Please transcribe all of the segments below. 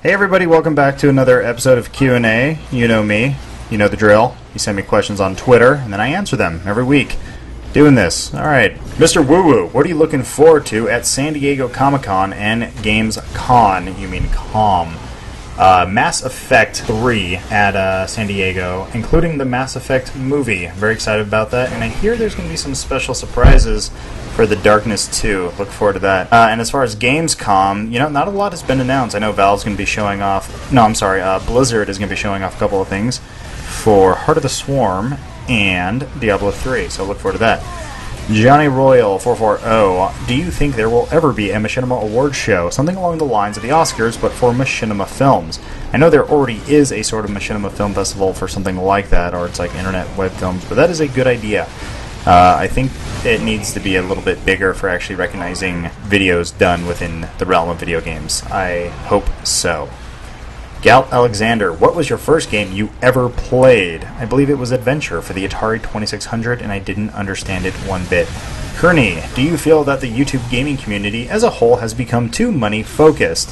Hey everybody, welcome back to another episode of Q&A. You know me, you know the drill. You send me questions on Twitter, and then I answer them every week. Doing this. Alright, Mr. Woo Woo, what are you looking forward to at San Diego Comic-Con and Games Con? You mean COM. Mass Effect 3 at San Diego, including the Mass Effect movie. I'm very excited about that, and I hear there's going to be some special surprises for The Darkness 2. Look forward to that. And as far as Gamescom, not a lot has been announced. I know Valve's going to be showing off... No, I'm sorry, Blizzard is going to be showing off a couple of things for Heart of the Swarm and Diablo 3, so look forward to that. Johnny Royal 440, do you think there will ever be a Machinima Awards show, something along the lines of the Oscars, but for Machinima films? I know there already is a sort of Machinima Film Festival for something like that, or it's like internet web films, but that is a good idea. I think it needs to be a little bit bigger for actually recognizing videos done within the realm of video games. I hope so. Galt Alexander, what was your first game you ever played? I believe it was Adventure for the Atari 2600, and I didn't understand it one bit. Kearney, do you feel that the YouTube gaming community as a whole has become too money-focused?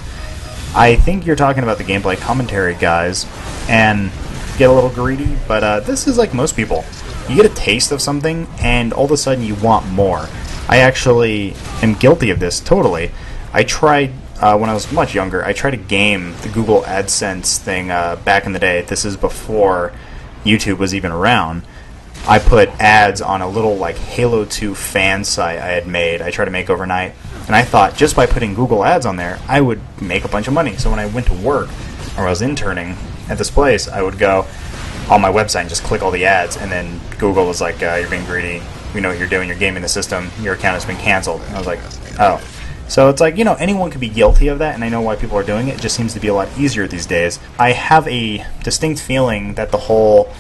I think you're talking about the gameplay commentary guys, and get a little greedy, but this is like most people. You get a taste of something, and all of a sudden you want more. I actually am guilty of this, totally. I tried... when I was much younger, I tried to game the Google AdSense thing back in the day. This is before YouTube was even around. I put ads on a little like Halo 2 fan site I had made. I tried to make overnight, and I thought just by putting Google ads on there, I would make a bunch of money. So when I went to work, or I was interning at this place, I would go on my website and just click all the ads, and then Google was like, you're being greedy, we know what you're doing, you're gaming the system, your account has been canceled. And I was like, oh. So it's like, anyone could be guilty of that, and I know why people are doing it. It just seems to be a lot easier these days. I have a distinct feeling that the whole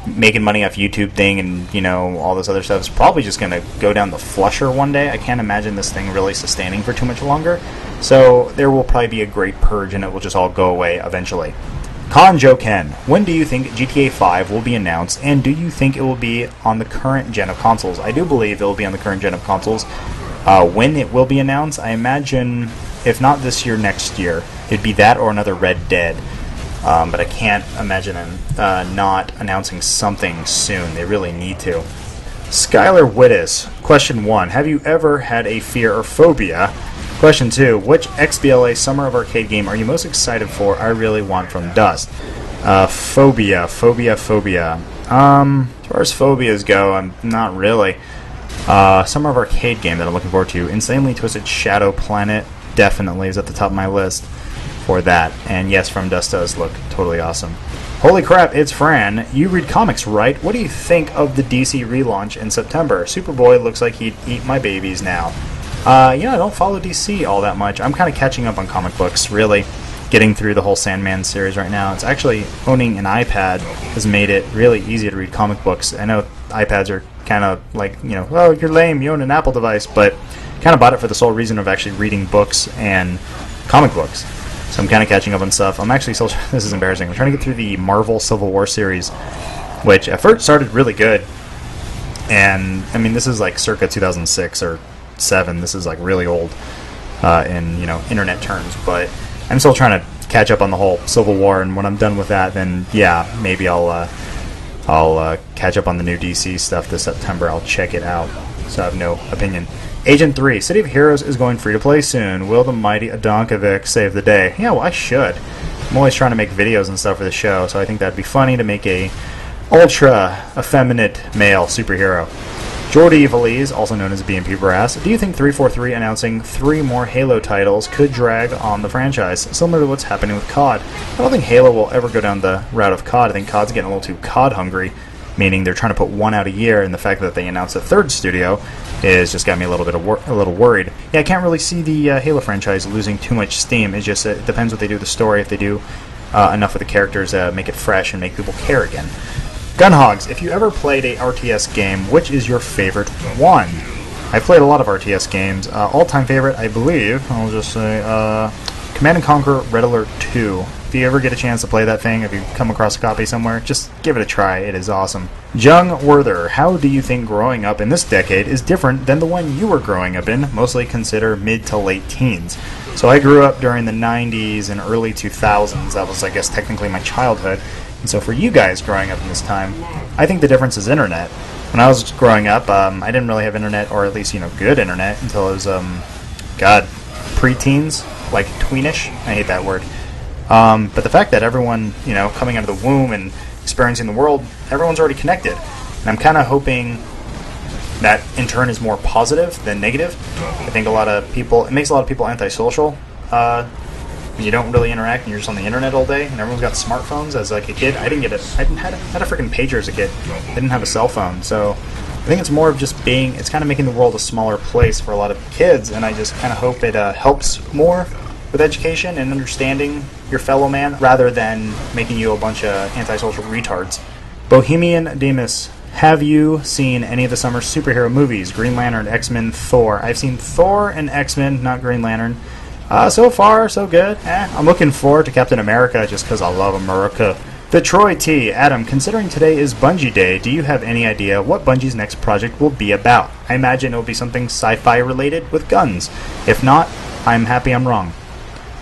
making money off YouTube thing and, all this other stuff is probably just going to go down the flusher one day. I can't imagine this thing really sustaining for too much longer. So there will probably be a great purge, and it will just all go away eventually. Con Joe Ken, when do you think GTA 5 will be announced, and do you think it will be on the current gen of consoles? I do believe it will be on the current gen of consoles. When it will be announced, I imagine, if not this year, next year. It'd be that or another Red Dead. But I can't imagine them not announcing something soon. They really need to. Skylar Wittes, question 1. Have you ever had a fear or phobia? Question 2. Which XBLA Summer of Arcade game are you most excited for? I really want from Dust. Phobia. As far as phobias go, I'm not really. Summer of Arcade game that I'm looking forward to. Insanely Twisted Shadow Planet definitely is at the top of my list for that. And yes, From Dust does look totally awesome. Holy crap, it's Fran. You read comics, right? What do you think of the DC relaunch in September? Superboy looks like he'd eat my babies now. I don't follow DC all that much. I'm kind of catching up on comic books, really. Getting through the whole Sandman series right now. It's actually, owning an iPad has made it really easy to read comic books. I know iPads are kind of like, oh, you're lame, you own an Apple device, but kind of bought it for the sole reason of actually reading books and comic books. So I'm kind of catching up on stuff. I'm actually still, this is embarrassing, I'm trying to get through the Marvel Civil War series, which at first started really good, and I mean, this is like circa 2006 or 7, this is like really old in, internet terms, but I'm still trying to catch up on the whole Civil War, and when I'm done with that, then yeah, maybe I'll catch up on the new DC stuff this September. I'll check it out, so I have no opinion. Agent 3, City of Heroes is going free-to-play soon. Will the mighty Adonkovic save the day? Yeah, well, I should. I'm always trying to make videos and stuff for the show, so I think that'd be funny to make a ultra-effeminate male superhero. Jordy Valise, also known as BMP Brass, do you think 343 announcing 3 more Halo titles could drag on the franchise, similar to what's happening with COD? I don't think Halo will ever go down the route of COD. I think COD's getting a little too COD hungry, meaning they're trying to put one out a year, and the fact that they announced a 3rd studio is just got me a little worried. Yeah, I can't really see the Halo franchise losing too much steam. It just depends what they do with the story. If they do enough with the characters, make it fresh and make people care again. Gunhogs, if you ever played a RTS game, which is your favorite one? I've played a lot of RTS games. All-time favorite, I believe, I'll just say, Command & Conquer Red Alert 2. If you ever get a chance to play that thing, if you come across a copy somewhere, just give it a try. It is awesome. Jung Werther, how do you think growing up in this decade is different than the one you were growing up in, mostly consider mid to late teens? So I grew up during the 90s and early 2000s. That was, I guess, technically my childhood. And so for you guys growing up in this time, I think the difference is internet. When I was growing up, I didn't really have internet, or at least, good internet, until I was, preteens, like tweenish. I hate that word. But the fact that everyone, coming out of the womb and experiencing the world, everyone's already connected. And I'm kind of hoping that, in turn, is more positive than negative. I think it makes a lot of people antisocial. When you don't really interact and you're just on the internet all day, and everyone's got smartphones. As like a kid, I had a freaking pager as a kid. I didn't have a cell phone, so I think it's more of just it's kind of making the world a smaller place for a lot of kids, and I just kind of hope it helps more with education and understanding your fellow man, rather than making you a bunch of antisocial retards. Bohemian Demas, have you seen any of the summer superhero movies? Green Lantern, X-Men, Thor. I've seen Thor and X-Men, not Green Lantern. So far, so good. I'm looking forward to Captain America just because I love America. The Troy T. Adam, considering today is Bungie Day, do you have any idea what Bungie's next project will be about? I imagine it will be something sci-fi related with guns. If not, I'm happy I'm wrong.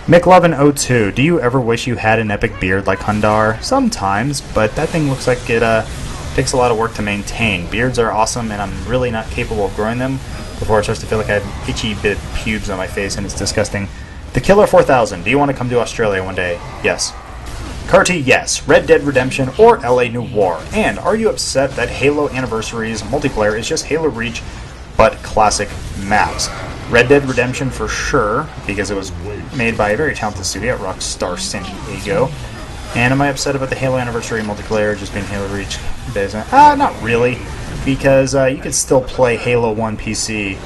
McLovin02, do you ever wish you had an epic beard like Hundar? Sometimes, but that thing looks like it takes a lot of work to maintain. Beards are awesome, and I'm really not capable of growing them before it starts to feel like I have itchy bit pubes on my face, and it's disgusting. The Killer 4000, do you want to come to Australia one day? Yes. Carty, yes. Red Dead Redemption or LA Noire? And are you upset that Halo Anniversary's multiplayer is just Halo Reach, but classic maps? Red Dead Redemption for sure, because it was made by a very talented studio at Rockstar San Diego. And am I upset about the Halo Anniversary multiplayer just being Halo Reach? Not really, because you could still play Halo 1 PC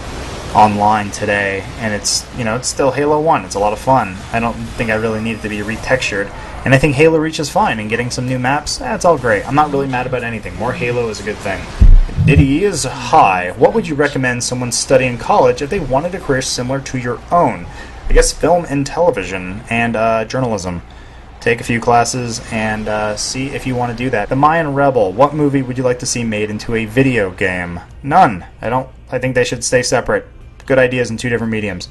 online today, and it's still Halo 1. It's a lot of fun. I don't think I really need it to be retextured, and I think Halo Reach is fine, and getting some new maps, it's all great. I'm not really mad about anything. More Halo is a good thing. Diddy is hi. What would you recommend someone study in college if they wanted a career similar to your own? I guess film and television and journalism. Take a few classes and see if you want to do that. The Mayan Rebel. What movie would you like to see made into a video game? None. I think they should stay separate. Good ideas in two different mediums.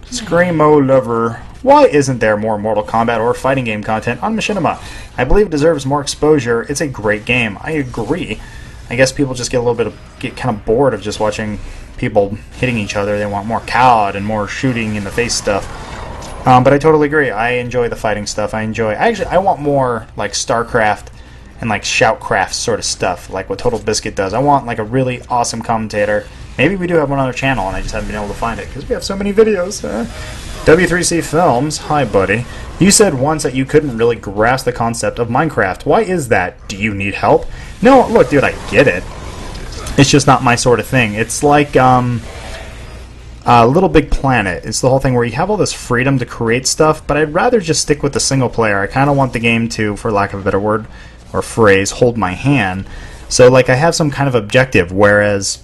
Screamo Lover. Why isn't there more Mortal Kombat or fighting game content on Machinima? I believe it deserves more exposure. It's a great game. I agree. I guess people just get kind of bored of just watching people hitting each other. They want more COD and more shooting in the face stuff. But I totally agree. I enjoy the fighting stuff. I want more like StarCraft and like Shoutcraft sort of stuff, like what Total Biscuit does. I want like a really awesome commentator. Maybe we do have one on our channel, and I just haven't been able to find it because we have so many videos. W3C Films, hi buddy. You said once that you couldn't really grasp the concept of Minecraft. Why is that? Do you need help? No, look, dude, I get it. It's just not my sort of thing. It's like Little Big Planet. It's the whole thing where you have all this freedom to create stuff, but I'd rather just stick with the single player. I kind of want the game to, for lack of a better word or phrase, hold my hand. So like I have some kind of objective, whereas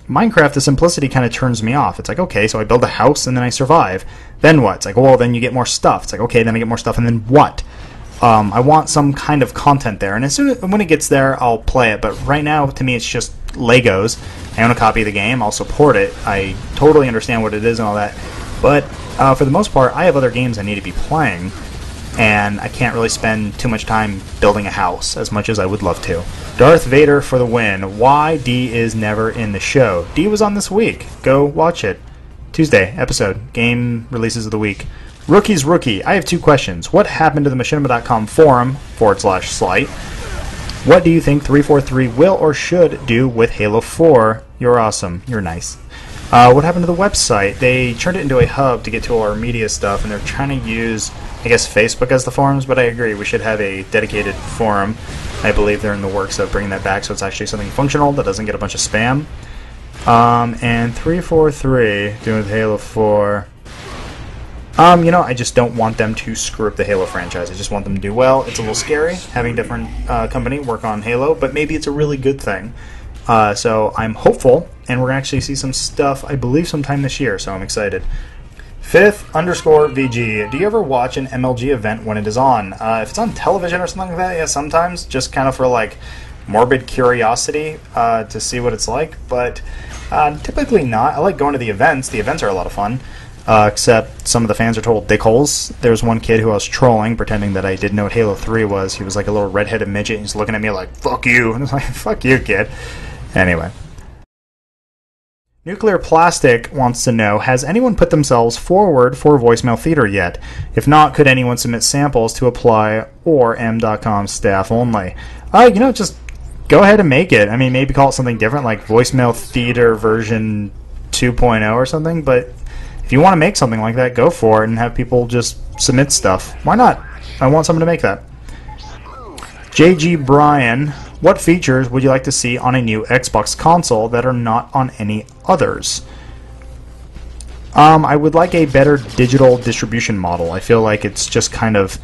Minecraft, the simplicity kind of turns me off. It's like, okay, so I build a house and then I survive. Then what? It's like, well, then you get more stuff. It's like, okay, then I get more stuff, and then what? I want some kind of content there, and when it gets there, I'll play it. But right now, to me, it's just Legos. I own a copy of the game. I'll support it. I totally understand what it is and all that. But for the most part, I have other games I need to be playing, and I can't really spend too much time building a house as much as I would love to. Darth Vader for the win. Why D is never in the show? D was on this week. Go watch it. Tuesday episode. Game releases of the week. Rookie's Rookie. I have two questions. What happened to the Machinima.com forum /slight? What do you think 343 will or should do with Halo 4? You're awesome. You're nice. What happened to the website? They turned it into a hub to get to all our media stuff, and they're trying to use, I guess, Facebook as the forums, but I agree. We should have a dedicated forum. I believe they're in the works of bringing that back so it's actually something functional that doesn't get a bunch of spam. And 343 doing with Halo 4. I just don't want them to screw up the Halo franchise. I just want them to do well. It's a little scary having different company work on Halo, but maybe it's a really good thing. So I'm hopeful, and we're going to actually see some stuff, I believe, sometime this year, so I'm excited. Fifth_VG. Do you ever watch an MLG event when it is on? If it's on television or something like that, yeah, sometimes, just kind of for, like, morbid curiosity to see what it's like, but typically not. I like going to the events. The events are a lot of fun. except some of the fans are total dickholes. There was one kid who I was trolling, pretending that I didn't know what Halo 3 was. He was like a little redheaded midget, and he's looking at me like, fuck you. And I was like, fuck you, kid. Anyway. Nuclear Plastic wants to know, has anyone put themselves forward for voicemail theater yet? If not, could anyone submit samples to apply or m.com staff only? Just go ahead and make it. I mean, maybe call it something different, like voicemail theater version 2.0 or something, but if you want to make something like that, go for it and have people just submit stuff. Why not? I want someone to make that. JG Bryan, what features would you like to see on a new Xbox console that are not on any others? I would like a better digital distribution model. I feel like it's just kind of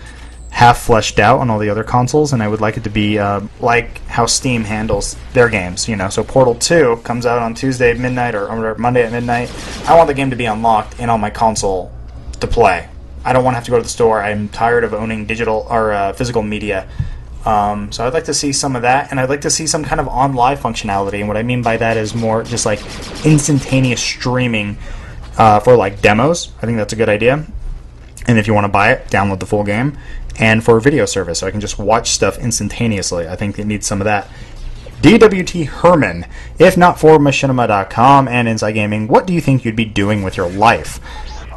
half fleshed out on all the other consoles, and I would like it to be like how Steam handles their games. So Portal 2 comes out on Tuesday at midnight or Monday at midnight. I want the game to be unlocked and on my console to play. I don't want to have to go to the store. I'm tired of owning digital or physical media. So I'd like to see some of that, and I'd like to see some kind of on-live functionality. And what I mean by that is more just like instantaneous streaming for like demos. I think that's a good idea. And if you want to buy it, download the full game. And for a video service, so I can just watch stuff instantaneously. I think it needs some of that. DWT Herman, if not for Machinima.com and Inside Gaming, what do you think you'd be doing with your life?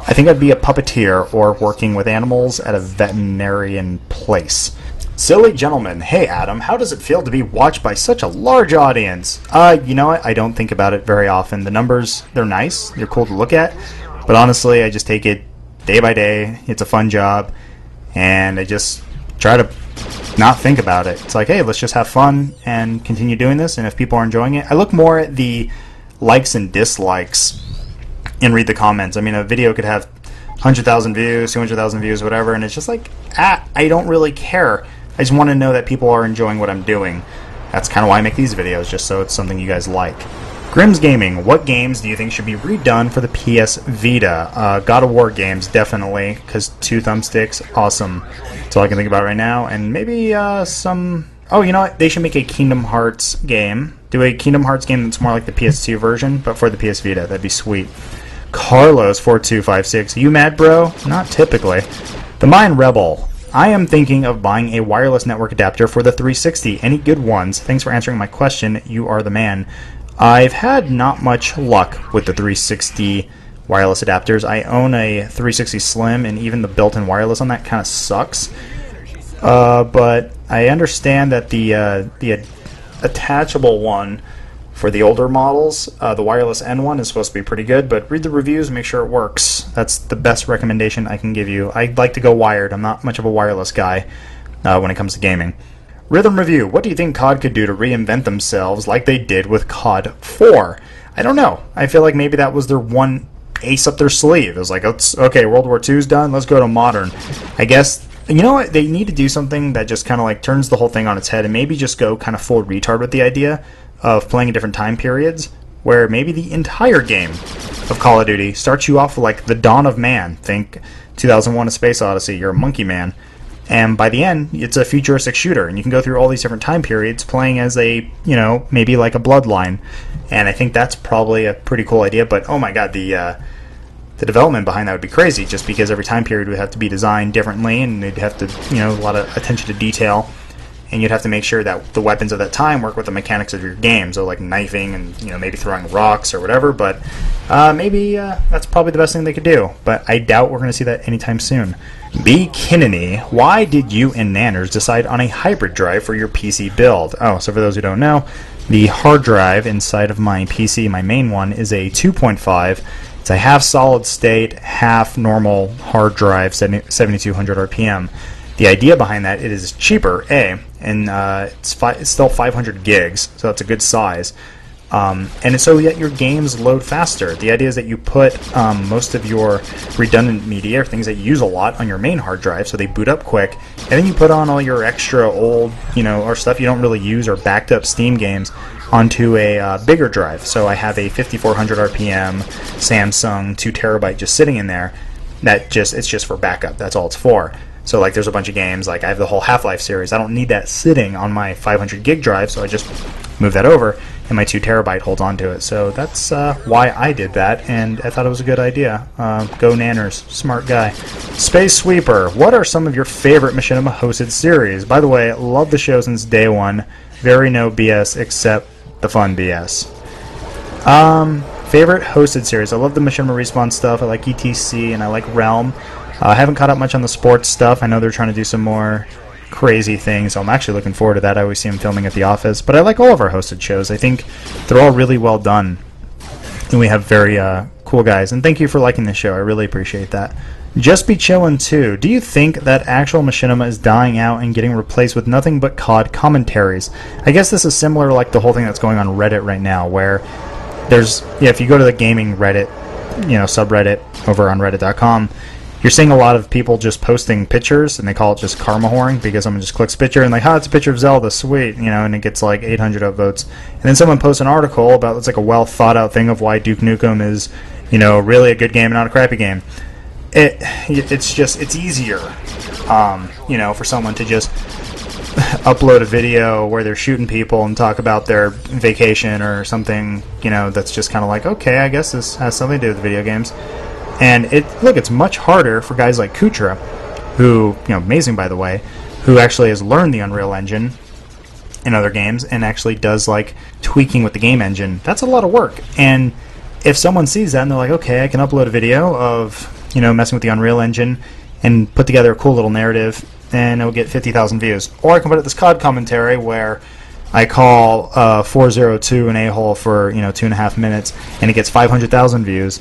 I think I'd be a puppeteer or working with animals at a veterinarian place. Silly Gentleman, hey Adam, how does it feel to be watched by such a large audience? You know what? I don't think about it very often. The numbers, they're nice, they're cool to look at, but honestly, I just take it day by day. It's a fun job. And I just try to not think about it. It's like, hey, let's just have fun and continue doing this. And if people are enjoying it, I look more at the likes and dislikes and read the comments. I mean, a video could have 100,000 views, 200,000 views, whatever, and it's just like, I don't really care. I just want to know that people are enjoying what I'm doing. That's kind of why I make these videos, just so it's something you guys like. Grimm's Gaming, what games do you think should be redone for the PS Vita? God of War games, definitely, because 2 thumbsticks, awesome. That's all I can think about right now. And maybe some... Oh, you know what? They should make a Kingdom Hearts game. Do a Kingdom Hearts game that's more like the PS2 version, but for the PS Vita. That'd be sweet. Carlos4256, you mad, bro? Not typically. The Mind Rebel. I am thinking of buying a wireless network adapter for the 360. Any good ones? Thanks for answering my question. You are the man. I've had not much luck with the 360 wireless adapters. I own a 360 Slim, and even the built-in wireless on that kind of sucks. But I understand that the attachable one for the older models, the wireless N one, is supposed to be pretty good, but read the reviews and make sure it works. That's the best recommendation I can give you. I'd like to go wired. I'm not much of a wireless guy when it comes to gaming. Rhythm Review, what do you think COD could do to reinvent themselves like they did with COD 4? I don't know. I feel like maybe that was their one ace up their sleeve. It was like, okay, World War II's done, let's go to modern. I guess, you know what, they need to do something that just kind of like turns the whole thing on its head and maybe just go kind of full retard with the idea of playing in different time periods, where maybe the entire game of Call of Duty starts you off with like the dawn of man. Think 2001: A Space Odyssey, you're a monkey man. And by the end, it's a futuristic shooter, and you can go through all these different time periods playing as a, maybe like a bloodline. And I think that's probably a pretty cool idea, but oh my god, the development behind that would be crazy, just because every time period would have to be designed differently, and they'd have to, a lot of attention to detail, and you'd have to make sure that the weapons of that time work with the mechanics of your game, so like knifing and, maybe throwing rocks or whatever, but maybe that's probably the best thing they could do, but I doubt we're going to see that anytime soon. B. Kinney, why did you and Nanners decide on a hybrid drive for your PC build? Oh, so for those who don't know, the hard drive inside of my PC, my main one, is a 2.5. It's a half solid state, half normal hard drive, 7200 RPM. The idea behind that, it is cheaper, and it's still 500 gigs, so that's a good size. And so that your games load faster. The idea is that you put most of your redundant media, or things that you use a lot, on your main hard drive, so they boot up quick, and then you put on all your extra old, or stuff you don't really use, or backed up Steam games onto a bigger drive. So I have a 5400 RPM Samsung 2 terabyte just sitting in there. It's just for backup. That's all it's for. So like there's a bunch of games, like I have the whole Half-Life series. I don't need that sitting on my 500 gig drive, so I just move that over. And and my 2 terabyte holds onto it. So that's why I did that, and I thought it was a good idea. Go Nanners, smart guy. Space Sweeper, what are some of your favorite Machinima hosted series? By the way, love the show since day one. Very no BS except the fun BS. Favorite hosted series. I love the Machinima Respawn stuff. I like ETC and I like Realm. I haven't caught up much on the sports stuff. I know they're trying to do some more crazy things, so I'm actually looking forward to that. I always see them filming at the office. But I like all of our hosted shows. I think they're all really well done. And we have very cool guys. And thank you for liking the show. I really appreciate that. Just Be Chillin' too. Do you think that actual Machinima is dying out and getting replaced with nothing but COD commentaries? I guess this is similar to like the whole thing that's going on Reddit right now, where there's, if you go to the gaming Reddit, subreddit over on reddit.com, you're seeing a lot of people just posting pictures, and they call it just karma whoring, because someone just clicks picture and like, it's a picture of Zelda, sweet, and it gets like 800 upvotes. And then someone posts an article about, it's like a well thought out thing of why Duke Nukem is, really a good game and not a crappy game. It's easier, for someone to just upload a video where they're shooting people and talk about their vacation or something, that's just kind of like, okay, I guess this has something to do with video games. And it's much harder for guys like Kutra, who, amazing by the way, who actually has learned the Unreal Engine in other games and actually does like tweaking with the game engine. That's a lot of work. And if someone sees that and they're like, okay, I can upload a video of, messing with the Unreal Engine and put together a cool little narrative, and it'll get 50,000 views. Or I can put out this COD commentary where I call 402 an a-hole for 2.5 minutes, and it gets 500,000 views.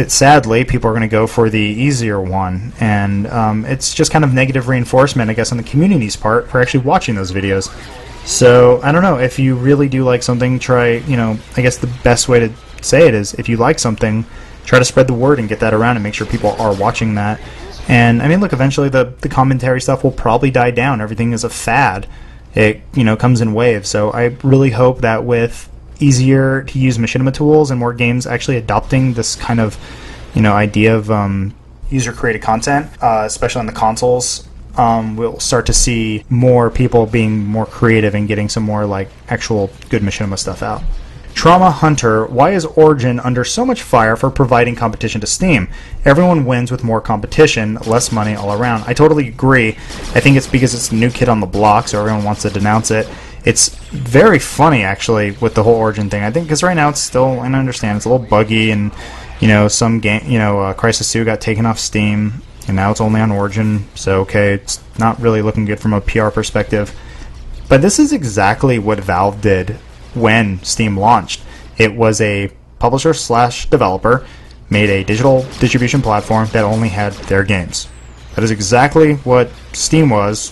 Sadly, people are going to go for the easier one, and it's just kind of negative reinforcement, I guess, on the community's part for actually watching those videos. So, I don't know, if you really do like something, try, I guess the best way to say it is, if you like something, try to spread the word and get that around and make sure people are watching that. And, I mean, look, eventually the commentary stuff will probably die down. Everything is a fad. It, comes in waves. So I really hope that with easier to use Machinima tools and more games actually adopting this kind of, idea of user-created content, especially on the consoles, we'll start to see more people being more creative and getting some more, like, actual good Machinima stuff out. Trauma Hunter, why is Origin under so much fire for providing competition to Steam? Everyone wins with more competition, less money all around. I totally agree. I think it's because it's a new kid on the block, so everyone wants to denounce it. It's very funny, actually, with the whole Origin thing. I think because right now it's still, and I understand, it's a little buggy, and, some game, Crysis 2 got taken off Steam, and now it's only on Origin, so, okay, it's not really looking good from a PR perspective. But this is exactly what Valve did when Steam launched. It was a publisher/developer made a digital distribution platform that only had their games. That is exactly what Steam was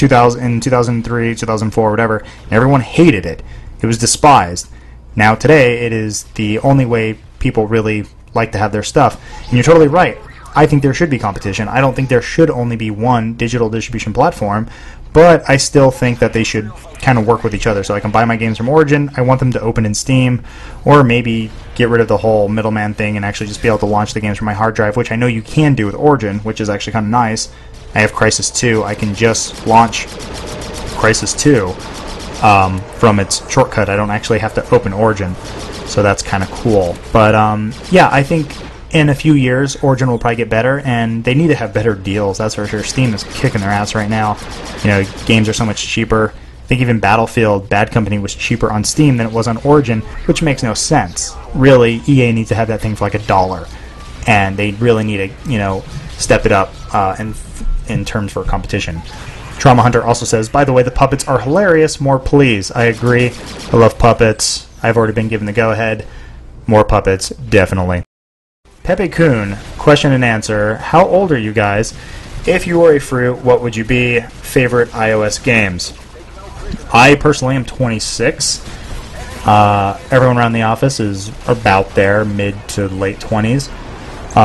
in 2003, 2004, whatever, and everyone hated it. It was despised. Now today, it is the only way people really like to have their stuff. And you're totally right. I think there should be competition. I don't think there should only be one digital distribution platform, but I still think that they should kind of work with each other. So I can buy my games from Origin, I want them to open in Steam, or maybe get rid of the whole middleman thing and actually just be able to launch the games from my hard drive, which I know you can do with Origin, which is actually kind of nice. I have Crysis 2. I can just launch Crysis 2 from its shortcut. I don't actually have to open Origin, so that's kind of cool. But yeah, I think in a few years, Origin will probably get better, and they need to have better deals, that's for sure. Steam is kicking their ass right now. Games are so much cheaper. I think even Battlefield Bad Company was cheaper on Steam than it was on Origin, which makes no sense. Really, EA needs to have that thing for like $1, and they really need to, step it up in terms for competition. Trauma Hunter also says, by the way, the puppets are hilarious. More please. I agree. I love puppets. I've already been given the go-ahead. More puppets, definitely. Pepe Kun, question and answer. How old are you guys? If you were a fruit, what would you be? Favorite iOS games? I personally am 26. Everyone around the office is about there, mid to late 20s.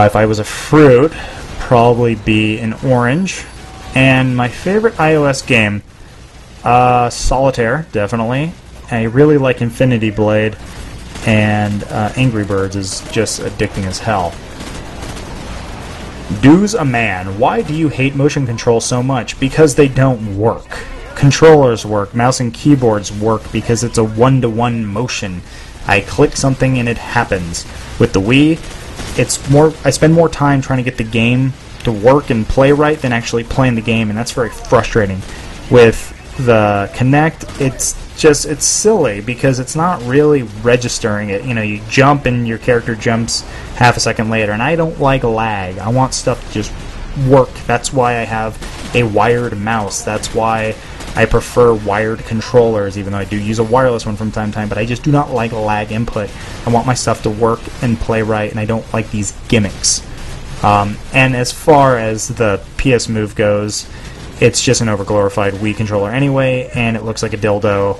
If I was a fruit, probably be an orange. And my favorite iOS game, Solitaire, definitely. I really like Infinity Blade, and Angry Birds is just addicting as hell. Do's a man. Why do you hate motion control so much? Because they don't work. controllers work, mouse and keyboards work because it's a one-to-one motion. I click something and it happens. With the Wii, I spend more time trying to get the game to work and play right than actually playing the game, and that's very frustrating. With the Kinect, it's silly because it's not really registering it. You jump and your character jumps half a second later, and I don't like lag. I want stuff to just work. That's why I have a wired mouse. That's why I prefer wired controllers, even though I do use a wireless one from time to time, but I just do not like lag input. I want my stuff to work and play right, and I don't like these gimmicks. And as far as the PS Move goes, it's just an overglorified Wii controller anyway, and it looks like a dildo.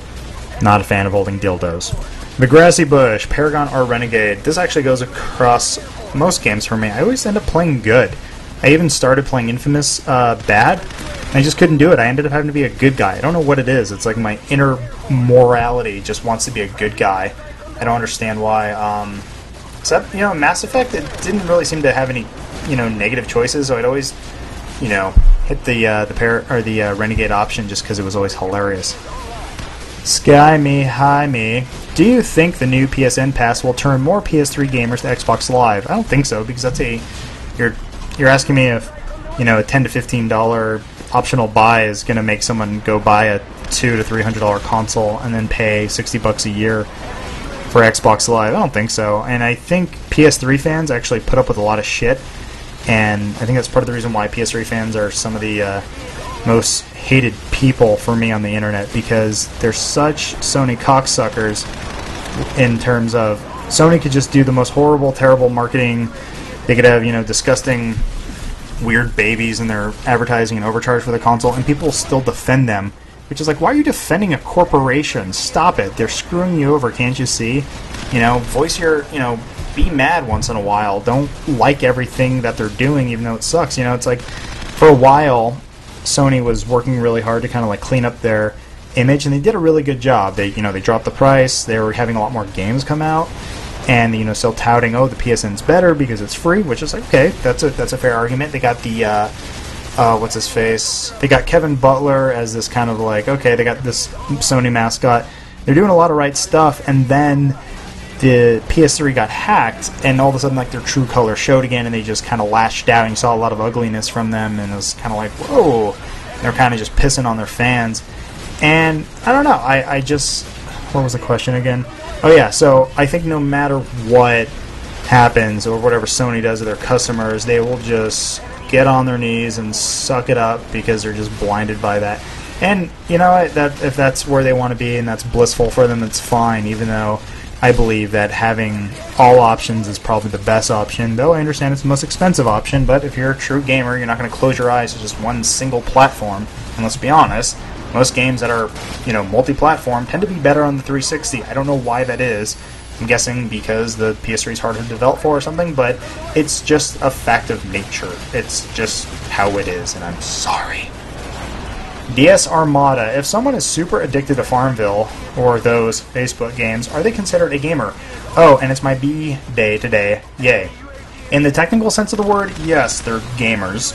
Not a fan of holding dildos. The Grassy Bush, Paragon or Renegade. This actually goes across most games for me. I always end up playing good. I even started playing Infamous bad, and I just couldn't do it. I ended up having to be a good guy. I don't know what it is. It's like my inner morality just wants to be a good guy. I don't understand why. Except, Mass Effect, it didn't really seem to have any, negative choices, so I'd always, hit the Renegade option just because it was always hilarious. Sky Me, Hi Me. Do you think the new PSN Pass will turn more PS3 gamers to Xbox Live? I don't think so, because that's you're asking me if, a $10 to $15 optional buy is going to make someone go buy a $200 to $300 console and then pay $60 a year for Xbox Live. I don't think so. And I think PS3 fans actually put up with a lot of shit, and I think that's part of the reason why PS3 fans are some of the most hated people for me on the internet, because they're such Sony cocksuckers in terms of Sony could just do the most horrible, terrible marketing. They could have, disgusting, weird babies in their advertising and overcharge for the console, and people still defend them, which is like, why are you defending a corporation? Stop it. They're screwing you over, can't you see? Voice your, be mad once in a while. Don't like everything that they're doing, even though it sucks. It's like, for a while, Sony was working really hard to kind of like clean up their image, and they did a really good job. They dropped the price. They were having a lot more games come out, and still touting, the PSN's better because it's free, which is like, okay, that's a fair argument. They got the what's his face? They got Kevin Butler as this kind of like, okay, they got this Sony mascot. They're doing a lot of right stuff, and then the PS3 got hacked, and all of a sudden, like, their true color showed again, and they just kind of lashed out, and you saw a lot of ugliness from them, and it was kind of like, whoa, they're kind of just pissing on their fans. And I don't know, I just, what was the question again? Oh yeah, so I think no matter what happens, or whatever Sony does to their customers, they will just get on their knees and suck it up because they're just blinded by that. And, that if that's where they want to be and that's blissful for them, it's fine, even though I believe that having all options is probably the best option, though I understand it's the most expensive option. But if you're a true gamer, you're not going to close your eyes to just one single platform. And let's be honest, most games that are, multi-platform tend to be better on the 360. I don't know why that is. I'm guessing because the PS3 is harder to develop for or something, but it's just a fact of nature. It's just how it is, and I'm sorry. DS Armada. If someone is super addicted to Farmville or those Facebook games, are they considered a gamer? Oh, and it's my B day today. Yay. In the technical sense of the word, yes, they're gamers,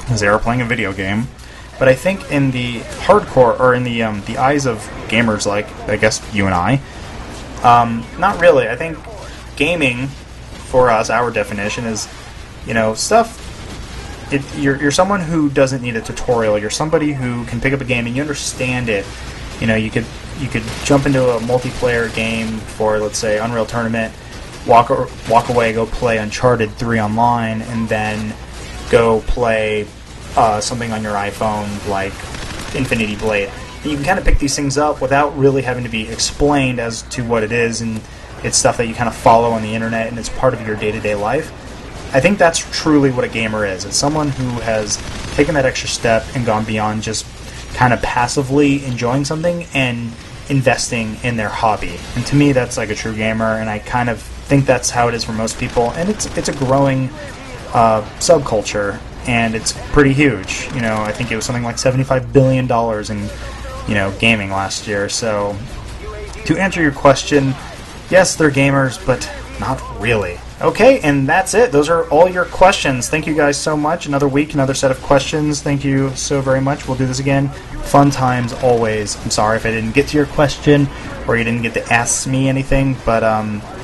because they are playing a video game. But I think in the hardcore, or in the eyes of gamers like, I guess, you and I, not really. I think gaming, for us, our definition is, stuff. You're someone who doesn't need a tutorial. You're somebody who can pick up a game and you understand it. You could jump into a multiplayer game for, let's say, Unreal Tournament, walk away, go play Uncharted 3 online, and then go play something on your iPhone like Infinity Blade. You can kind of pick these things up without really having to be explained as to what it is, and it's stuff that you kind of follow on the internet, and it's part of your day-to-day life. I think that's truly what a gamer is. It's someone who has taken that extra step and gone beyond just kind of passively enjoying something and investing in their hobby. And to me, that's like a true gamer, and I kind of think that's how it is for most people. And it's a growing subculture, and it's pretty huge. I think it was something like $75 billion in gaming last year. So to answer your question, yes, they're gamers, but not really. Okay, and that's it. Those are all your questions. Thank you guys so much. Another week, another set of questions. Thank you so very much. We'll do this again. Fun times always. I'm sorry if I didn't get to your question or you didn't get to ask me anything, but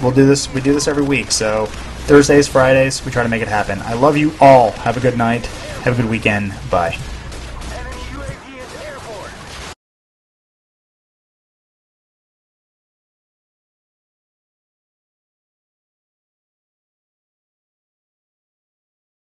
we'll do this. We do this every week. So Thursdays, Fridays, we try to make it happen. I love you all. Have a good night. Have a good weekend. Bye.